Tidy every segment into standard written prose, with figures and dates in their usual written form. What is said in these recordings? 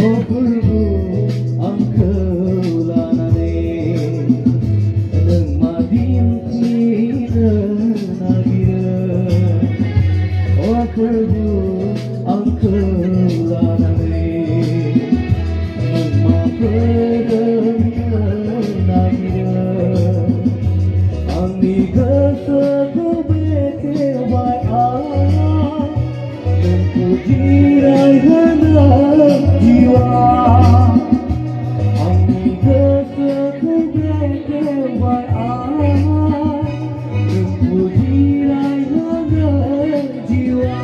Ofurdu angkeulanane Neung madin nagira Ofurdu angkeulanane Neung mapedeung nagira Angni gosoku bete bai Allah Dan puji raihana jiwa Angni gosoku bete bai Allah Dan puji raihana jiwa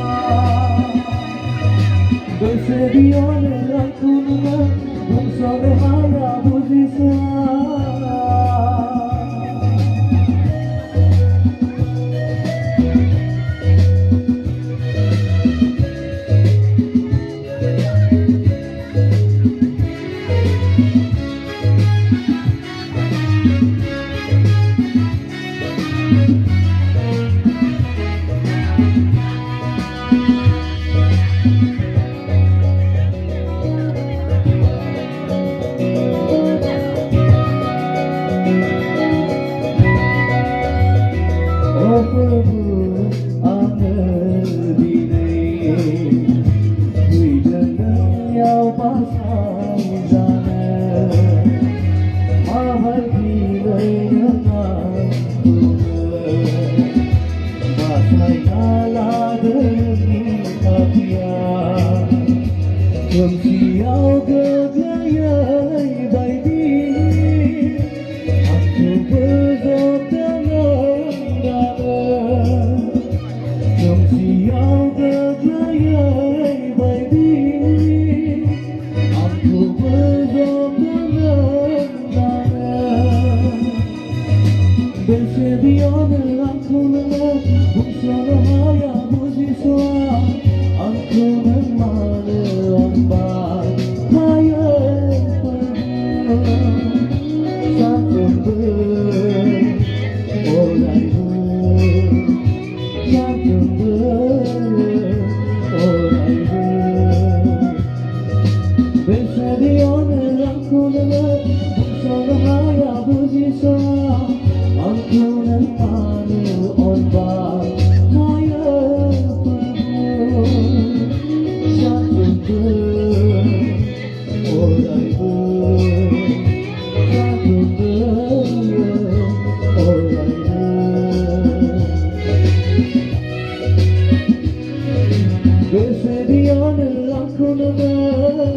Bersedia dengan kunungan bangsa raya bujisa Siau gegayai baidi Aku berzotangan dalam Siau gegayai baidi Aku berzotangan dalam Bersedia melangkau dengan bangsa raya bersiswa Aku memana ombak hayal Sampai berorai Sampai berorai Bersedia melangkau dengan bangsa raya bersiswa Aku memana ombak Bersedia dalam kunungan